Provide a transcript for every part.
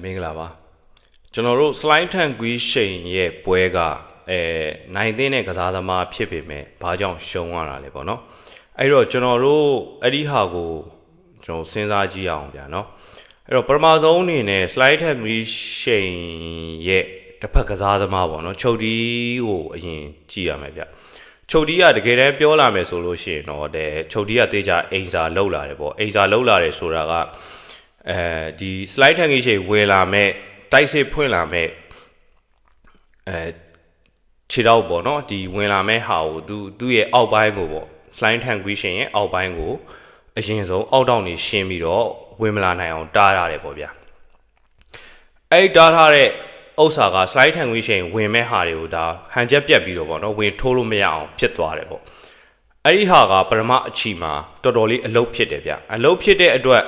မင်္ဂလာပါကျွန်တော်တို့ slide tank ကွီးရှိန်ရဲ့ပွဲကနိုင်သိတဲ့ကစားသမားဖြစ်ပေမဲ့ဘာကြောင့်ရှုံးရတာလဲပေါ့နော်အဲ့တော့ကျွန်တော်တို့အဲ့ဒီဟာကိုကျွန်တော်စဉ်းစားကြည့်အောင်ဗျာနော်အဲ့တော့ပထမဆုံးအနေနဲ့ slide tank ကွီးရှိန်ရဲ့တစ်ဖက်ကစားသမားပေါ့နော်ချုပ်တီးကိုအရင်ကြည့်ရမယ်ဗျချုပ်တီးကတကယ်တမ်းပြောလာမယ်ဆိုလို့ရှိရင်တော့ချုပ်တီးကတေးကြအိမ်စာလောက်လာတယ်ပေါ့အိမ်စာလောက်လာတယ်ဆိုတာကဒီ slide tank ကြီးရှိဝယ်လာမဲ့တိုက်စစ်ဖွင့်လာမဲ့ခြေတော့ပေါ့နော်ဒီဝင်လာမဲ့ဟာကိုသူ့ရဲ့အောက်ပိုင်းကိုပေါ့ slide tank ကြီးရှိရဲ့အောက်ပိုင်းကိုအရင်ဆုံးအောက်တောင်နေရှင်းပြီးတော့ဝင်မလာနိုင်အောင်တားရတယ်ပေါ့ဗျာအဲ့တားထားတဲ့ဥစ္စာက slide tank ကြီးရှိဝင်မဲ့ဟာတွေကိုဒါဟန်ချက်ပြတ်ပြီးတော့ပေါ့နော်ဝင်ထိုးလို့မရအောင်ဖြစ်သွားတယ်ပေါ့အဲ့ဒီဟာကပထမအချီမှာတော်တော်လေးအလုတ်ဖြစ်တယ်ဗျအလုတ်ဖြစ်တဲ့အတွက်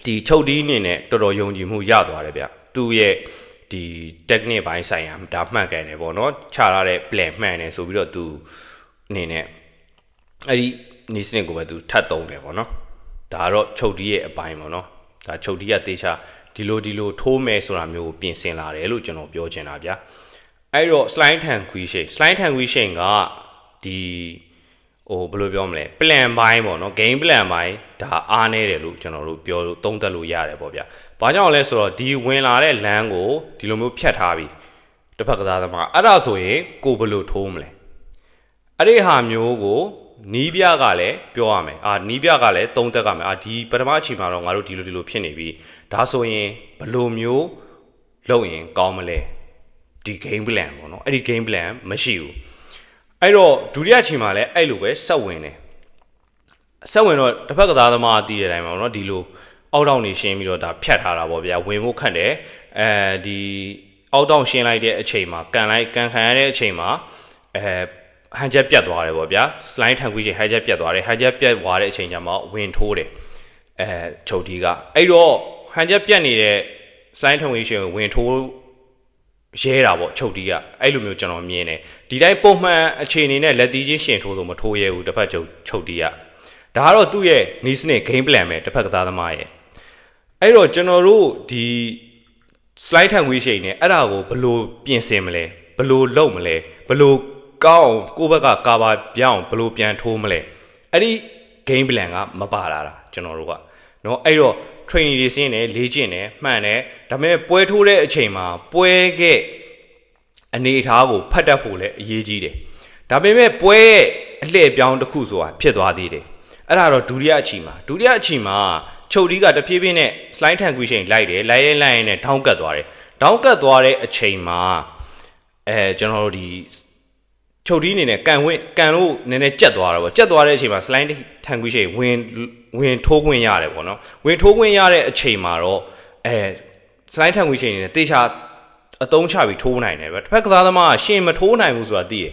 ဒီချုပ်တီးအနေနဲ့တော်တော်ယုံကြည်မှုရသွားတယ်ဗျသူ့ရဲ့ဒီ technique ဘိုင်းဆိုင်ရာဒါမှန်ကန်တယ်ပေါ့နော်ခြားထားတဲ့ plan မှန်တယ်ဆိုပြီးတော့သူအနေနဲ့အဲ့ဒီနီးစနစ်ကိုပဲသူထပ်သုံးတယ်ပေါ့နော်ဒါကတော့ချုပ်တီးရဲ့အပိုင်းပေါ့နော်ဒါချုပ်တီးကတေချာဒီလိုထိုးမယ်ဆိုတာမျိုးကိုပြင်ဆင်လာတယ်လို့ကျွန်တော်ပြောချင်တာဗျအဲ့တော့ slide tank ခွီးရှိန် slide tank ခွီးရှိန်ကဒီဘယ်လိုပြောမလဲ plan ပိုင်းပေါ့နော် game plan ပိုင်းဒါအားနေတယ်လို့ကျွန်တော်တို့ပြောလို့သုံးသပ်လို့ရတယ်ပေါ့ဗျာ။ဘာကြောင့်လဲဆိုတော့ဒီဝင်လာတဲ့လမ်းကိုဒီလိုမျိုးဖြတ်ထားပြီးတစ်ဖက်ကစားသမားအဲ့ဒါဆိုရင်ကိုဘယ်လိုထိုးမလဲ။အဲ့ဒီဟာမျိုးကိုနီးပြကလည်းပြောရမယ်။နီးပြကလည်းသုံးသပ်ရမယ်။ဒီပထမအချိန်မှာတော့ငါတို့ဒီလိုဖြစ်နေပြီ။ဒါဆိုရင်ဘယ်လိုမျိုးလုပ်ရင်ကောင်းမလဲ။ဒီ game plan ပေါ့နော်။အဲ့ဒီ game plan မရှိဘူး။အဲ့တော့ဒုတိယချိန်မှာလည်းအဲ့လိုပဲဆက်ဝင်တယ်ဆက်ဝင်တော့တစ်ဖက်ကစားသမားတည်တဲ့အတိုင်းပါတော့ဒီလိုအောက်တောင်နေရှင်းပြီးတော့ဒါဖြတ်ထားတာပေါ့ဗျာဝင်ဖို့ခက်တယ်ဒီအောက်တောင်ရှင်းလိုက်တဲ့အချိန်မှာကန်ခံရတဲ့အချိန်မှာဟန်ချက်ပြတ်သွားတယ်ပေါ့ဗျာ slide ထန်ခွေးချိန်ဟန်ချက်ပြတ်သွားတယ်ဟန်ချက်ပြတ်သွားတဲ့အချိန်ကျမှဝင်ထိုးတယ်ချုပ်တီးကအဲ့တော့ဟန်ချက်ပြတ်နေတဲ့ slide ထန်ခွေးချိန်ကိုဝင်ထိုးရဲတာပေါ့ချုပ်တီးကအဲ့လိုမျိုးကျွန်တော်မြင်တယ်ဒီတိုင်းပုံမှန်အခြေအနေနဲ့လက်သီးချင်းရှင်ထိုးဆိုမထိုးရဲဘူးတစ်ဖက်ချုပ်တီးကဒါကတော့သူ့ရဲ့နီးစနစ် game plan ပဲတစ်ဖက်ကစားသမားရဲ့အဲ့တော့ကျွန်တော်တို့ဒီ slide ထန်ခွေးချိန်နဲ့အဲ့ဒါကိုဘယ်လိုပြင်ဆင်မလဲဘယ်လိုလုပ်မလဲဘယ်လိုကောင်းကိုယ့်ဘက်ကကာဘာပြောင်းဘယ်လိုပြန်ထိုးမလဲအဲ့ဒီ game plan ကမပါလာတာကျွန်တော်တို့ကเนาะအဲ့တော့ training တွေစင်းတယ်လေ့ကျင့်တယ်မှန်တယ်ဒါပေမဲ့ပွဲထိုးတဲ့အချိန်မှာပွဲကအနေအထားကိုဖတ်တတ်ဖို့လည်းအရေးကြီးတယ်ဒါပေမဲ့ပွဲရဲ့အလှည့်ပြောင်းတစ်ခုဆိုတာဖြစ်သွားသေးတယ်အဲ့ဒါတော့ဒုတိယအချိန်မှာချုပ်တီးကတဖြည်းဖြည်းနဲ့ slide ထန်ခွေးချိန်လိုက်တယ်လိုက်ရင်နဲ့ထောင်းကတ်သွားတယ်ထောင်းကတ်သွားတဲ့အချိန်မှာကျွန်တော်တို့ဒီချုပ်တီးအနေနဲ့ကန်လို့နည်းနည်းကြက်သွားတာပေါ့ကြက်သွားတဲ့အချိန်မှာ slide ထန်ခွေးချိန်ဝင်ထိုးခွင့်ရတယ်ပေါ့နော်ဝင်ထိုးခွင့်ရတဲ့အချိန်မှာတော့slide ထန်ခွေးချိန်နေနဲ့တေချာအသုံးချပြီးထိုးနိုင်တယ်ဗျတစ်ဖက်ကစားသမားကရှင်မထိုးနိုင်ဘူးဆိုတာသိရ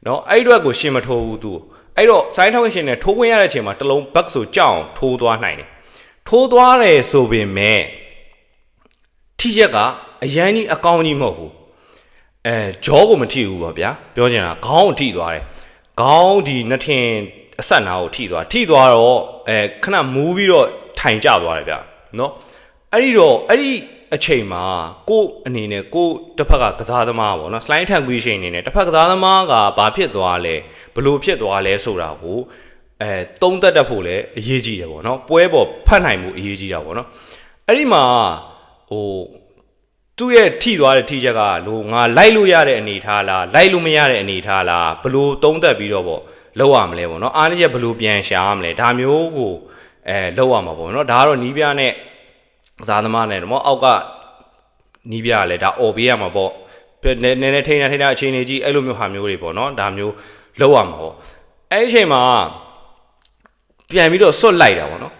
เนาะအဲ့အတွက်ကိုရှင်မထိုးဘူးသူအဲ့တော့ slide ထန်ခွေးချိန်နဲ့ထိုးခွင့်ရတဲ့အချိန်မှာတလုံး back ဆိုကြောက်အောင်ထိုးသွားနိုင်တယ်ထိုးသွားတယ်ဆိုပေမဲ့ထိရက်ကအရန်ကြီးအကောင်းကြီးမဟုတ်ဘူးဂျောကိုမထိဘူးပေါ့ဗျာပြောချင်တာခေါင်းကိုထိသွားတယ်ခေါင်းဒီနှထင်အဆက်နာကိုထိသွားတော့ခဏမူးပြီးတော့ထိုင်ကျသွားတယ်ဗျเนาะအဲ့ဒီအချိန်မှာကိုအနေနဲ့ကိုတစ်ဖက်ကကစားသမားပေါ့နော် slide ထန်ခွေးချိန်အနေနဲ့တစ်ဖက်ကစားသမားကဘာဖြစ်သွားလဲဘလို့ဖြစ်သွားလဲဆိုတာကိုသုံးသက်တတ်ဖို့လည်းအရေးကြီးတယ်ပေါ့နော်ပွဲပေါ်ဖတ်နိုင်မှုအရေးကြီးတာပေါ့နော်အဲ့ဒီမှာသူ့ရဲ့ထိသွားတဲ့ထိချက်ကလို့ငါလိုက်လို့ရတဲ့အနေထားလားလိုက်လို့မရတဲ့အနေထားလားဘလို့သုံးသက်ပြီးတော့ပေါ့လောက်ရမလဲပေါ့နော်အားနည်းချက်ဘလို့ပြန်ရှာရမလဲဒါမျိုးကိုလောက်ရမှာပေါ့နော်ဒါကတော့နီးပြနဲ့ကစားသမားနဲ့တော့အောက်ကနီးပြကလည်းဒါអော်ပေးရမှာပေါ့နည်းနည်းထိန်းတာအခြေအနေကြီးအဲ့လိုမျိုးဟာမျိုးတွေပေါ့နော်ဒါမျိုးလောက်ရမှာပေါ့အဲ့ဒီအချိန်မှာပြန်ပြီးတော့စွတ်လိုက်တာပေါ့နော်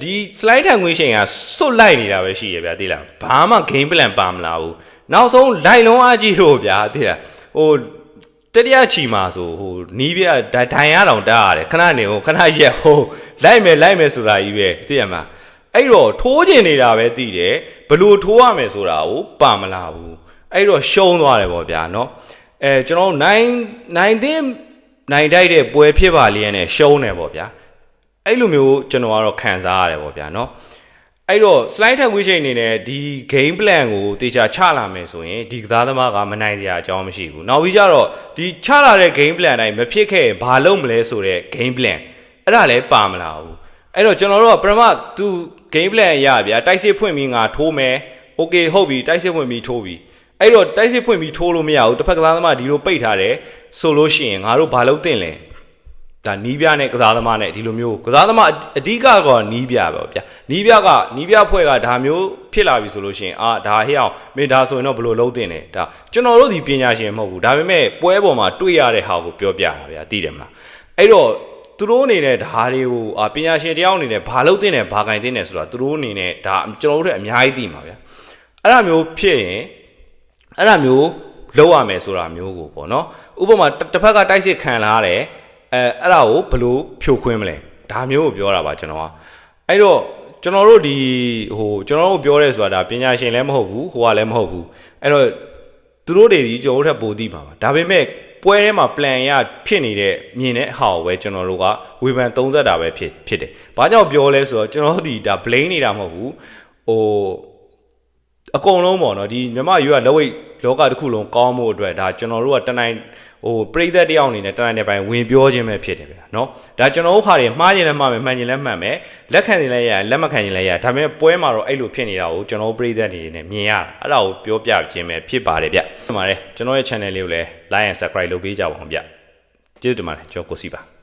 ဒီ slide ထန်ခွေးချိန်ကစွတ်လိုက်နေတာပဲရှိရဗျာသိလားဘာမှ game plan ပါမလာဘူးနောက်ဆုံးလိုက်လုံးအားကြီးလို့ဗျာသိလားတတိယချီမှာဆိုနီးပြဒိုင်ရတောင်တားရတယ်ခဏနေခဏရက်လိုက်မယ်ဆိုတာကြီးပဲသိရမှာအဲ့တော့ထိုးကျင်နေတာပဲသိတယ်ဘလို့ထိုးရမယ်ဆိုတာကိုပါမလာဘူးအဲ့တော့ရှုံးသွားတယ်ပေါ့ဗျာเนาะကျွန်တော်နိုင်တိုက်တဲ့ပွဲဖြစ်ပါလျက်နဲ့ရှုံးတယ်ပေါ့ဗျာအဲ့လိုမျိုးကျွန်တော်ကတော့ခံစားရတယ်ပေါ့ဗျာเนาะ အဲ့တော့ slide ထက်ဝေးချိန်အနေနဲ့ဒီ game plan ကိုတေချာချလာမယ်ဆိုရင်ဒီကစားသမားကမနိုင်စရာအကြောင်းမရှိဘူးနောက်ပြီးကြတော့ဒီချလာတဲ့ game plan တိုင်းမဖြစ်ခဲ့ဘာလုပ်မလဲဆိုတဲ့ game plan အဲ့ဒါလည်းပါမလာဘူးအဲ့တော့ကျွန်တော်တို့ကပထမသူ game plan ရဗျာတိုက်စစ်ဖွင့်ပြီးငါထိုးမယ် okay ဟုတ်ပြီတိုက်စစ်ဖွင့်ပြီးထိုးပြီအဲ့တော့တိုက်စစ်ဖွင့်ပြီးထိုးလို့မရဘူးတစ်ဖက်ကစားသမားဒီလိုပိတ်ထားတယ်ဆိုလို့ရှိရင်ငါတို့ဘာလုပ်သင့်လဲဒါနီးပြနဲ့ကစားသမားနဲ့ဒီလိုမျိုးကစားသမားအဓိကကနီးပြပဲဗျာနီးပြဖွဲ့ကဒါမျိုးဖြစ်လာပြီဆိုလို့ရှိရင်ဒါဟဲ့အောင်မင်းဒါဆိုရင်တော့ဘယ်လိုလုပ်သင့်လဲဒါကျွန်တော်တို့ဒီပညာရှင်မဟုတ်ဘူးဒါပေမဲ့ပွဲပေါ်မှာတွေ့ရတဲ့ဟာကိုပြောပြတာဗျာသိတယ်မလားအဲ့တော့သူတို့အနေနဲ့ဒါတွေကိုပညာရှင်တယောက်အနေနဲ့ဘာလုပ်သင့်တယ်ဘာကင်သင့်တယ်ဆိုတာသူတို့အနေနဲ့ဒါကျွန်တော်တို့အများကြီးသိမှာဗျာအဲ့ဒါမျိုးဖြစ်ရင်အဲ့ဒါမျိုးလုပ်ရမယ်ဆိုတာမျိုးကိုပေါ့နော်ဥပမာတစ်ဖက်ကတိုက်စစ်ခံလာရတယ်အဲ့ဒါကိုဘယ်လိုဖြိုခွင်းမလဲဒါမျိုးကိုပြောတာပါကျွန်တော်ကအဲ့တော့ကျွန်တော်တို့ဒီကျွန်တော်တို့ပြောရဲဆိုတာဒါပညာရှင်လည်းမဟုတ်ဘူးဟိုကလည်းမဟုတ်ဘူးအဲ့တော့သူတို့တွေဒီကျွန်တော်တို့ထပ်ပိုသိပါပါဒါပေမဲ့ပွဲထဲမှာ plan ရဖြစ်နေတဲ့မြင်တဲ့ဟာကိုပဲကျွန်တော်တို့ကဝေဖန်သုံးသပ်တာပဲဖြစ်တယ်ဘာကြောင့်ပြောလဲဆိုတော့ကျွန်တော်တို့ဒီဒါ blame နေတာမဟုတ်ဘူးအကုန်လုံးပေါ့နော်ဒီမြန်မာရွေးကလက်ဝိတ်လောကတစ်ခုလုံးကောင်းမှုအတွက်ဒါကျွန်တော်တို့ကတနိုင်ပရိသတ်တယောက်အနေနဲ့တနိုင်တဲ့ပိုင်းဝင်ပြောခြင်းပဲဖြစ်တယ်ဗျာနော်ဒါကျွန်တော်တို့ခါတွေမှားရင်လည်းမှားမယ်မှန်ရင်လည်းမှန်မယ်လက်ခံရင်လည်းရလက်မခံရင်လည်းရဒါပေမဲ့ပွဲမှာတော့အဲ့လိုဖြစ်နေတာကိုကျွန်တော်တို့ပရိသတ်တွေနဲ့မြင်ရတာအဲ့ဒါကိုပြောပြခြင်းပဲဖြစ်ပါတယ်ဗျာဟုတ်ပါတယ်ကျွန်တော်ရဲ့ channel လေးကိုလည်း like and subscribe လုပ်ပေးကြပါအောင်ဗျာကျေးဇူးတင်ပါတယ်ကျွန်တော်ကိုစီပါ